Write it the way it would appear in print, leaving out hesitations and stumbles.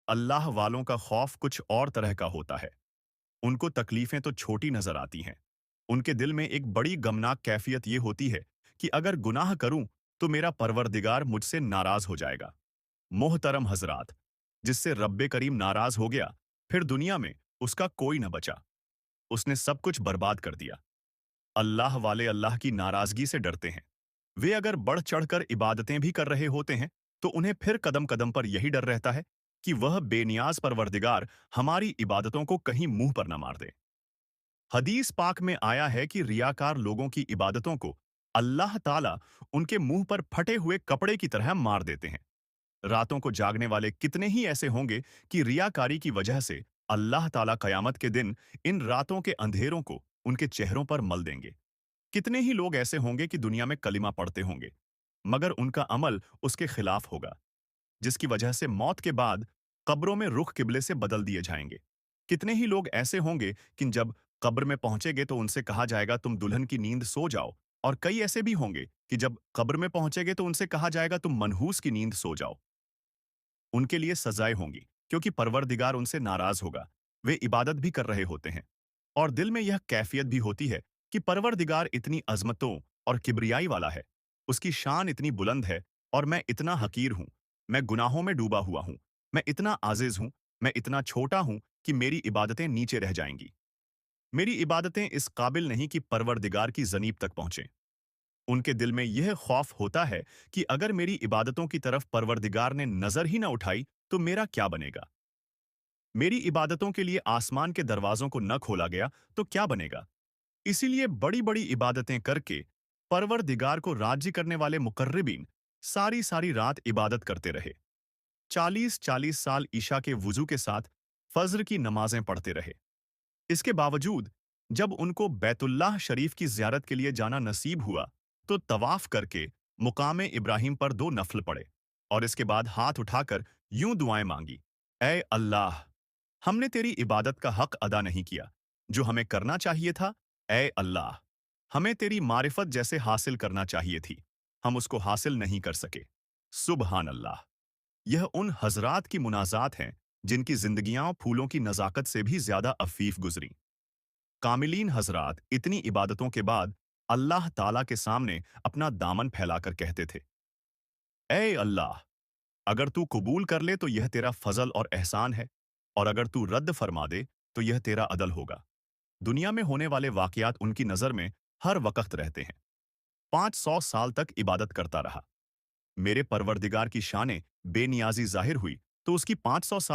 अल्लाह वालों का खौफ कुछ और तरह का होता है। उनको तकलीफें तो छोटी नजर आती हैं। उनके दिल में एक बड़ी गमनाक कैफियत ये होती है कि अगर गुनाह करूं तो मेरा परवरदिगार मुझसे नाराज हो जाएगा। मोहतरम हजरात, जिससे रब्बे करीम नाराज हो गया, फिर दुनिया में उसका कोई न बचा। उसने सब कुछ बर्बाद कर दिया। अल्लाह वाले अल्लाह की नाराजगी से डरते हैं। वे अगर बढ़ चढ़कर इबादतें भी कर रहे होते हैं तो उन्हें फिर कदम कदम पर यही डर रहता है कि वह बेनियाज परवरदिगार हमारी इबादतों को कहीं मुंह पर न मार दे। हदीस पाक में आया है कि रियाकार लोगों की इबादतों को अल्लाह ताला उनके मुंह पर फटे हुए कपड़े की तरह मार देते हैं। रातों को जागने वाले कितने ही ऐसे होंगे कि रियाकारी की वजह से अल्लाह ताला कयामत के दिन इन रातों के अंधेरों को उनके चेहरों पर मल देंगे। कितने ही लोग ऐसे होंगे कि दुनिया में कलिमा पढ़ते होंगे, मगर उनका अमल उसके खिलाफ होगा, जिसकी वजह से मौत के बाद कब्रों में रुख किबले से बदल दिए जाएंगे। कितने ही लोग ऐसे होंगे कि जब कब्र में पहुंचेंगे तो उनसे कहा जाएगा तुम दुल्हन की नींद सो जाओ, और कई ऐसे भी होंगे कि जब कब्र में पहुंचेंगे तो उनसे कहा जाएगा तुम मनहूस की नींद सो जाओ। उनके लिए सजाएं होंगी, क्योंकि परवरदिगार उनसे नाराज होगा। वे इबादत भी कर रहे होते हैं और दिल में यह कैफियत भी होती है कि परवरदिगार इतनी अजमतों और किब्रियाई वाला है, उसकी शान इतनी बुलंद है और मैं इतना हकीर हूं, मैं गुनाहों में डूबा हुआ हूं, मैं इतना आजिज हूं, मैं इतना छोटा हूं कि मेरी इबादतें नीचे रह जाएंगी। मेरी इबादतें इस काबिल नहीं कि परवरदिगार की जनीब तक पहुंचें। उनके दिल में यह खौफ होता है कि अगर मेरी इबादतों की तरफ परवरदिगार ने नजर ही न उठाई तो मेरा क्या बनेगा। मेरी इबादतों के लिए आसमान के दरवाजों को न खोला गया तो क्या बनेगा। इसीलिए बड़ी बड़ी इबादतें करके परवरदिगार को राजी करने वाले मुकर्रबीन सारी सारी रात इबादत करते रहे। 40-40 साल ईशा के वुजू के साथ फज्र की नमाजें पढ़ते रहे। इसके बावजूद जब उनको बैतुल्लाह शरीफ की ज़ियारत के लिए जाना नसीब हुआ तो तवाफ करके मुकामे इब्राहिम पर 2 नफल पढ़े और इसके बाद हाथ उठाकर यूं दुआएं मांगी, ऐ अल्लाह, हमने तेरी इबादत का हक अदा नहीं किया जो हमें करना चाहिए था। ऐ अल्लाह, हमें तेरी मारिफत जैसे हासिल करना चाहिए थी, हम उसको हासिल नहीं कर सके। सुबहान अल्लाह। यह उन हजरात की मुनाजात हैं जिनकी जिंदगियां फूलों की नजाकत से भी ज्यादा अफीफ गुजरी। कामिलीन हजरात इतनी इबादतों के बाद अल्लाह ताला के सामने अपना दामन फैलाकर कहते थे, ऐ अल्लाह, अगर तू कबूल कर ले तो यह तेरा फजल और एहसान है, और अगर तू रद्द फरमा दे तो यह तेरा अदल होगा। दुनिया में होने वाले वाकयात उनकी नजर में हर वक्त रहते हैं। 500 साल तक इबादत करता रहा। मेरे परवरदिगार की शाने बेनियाजी जाहिर हुई तो उसकी 500 साल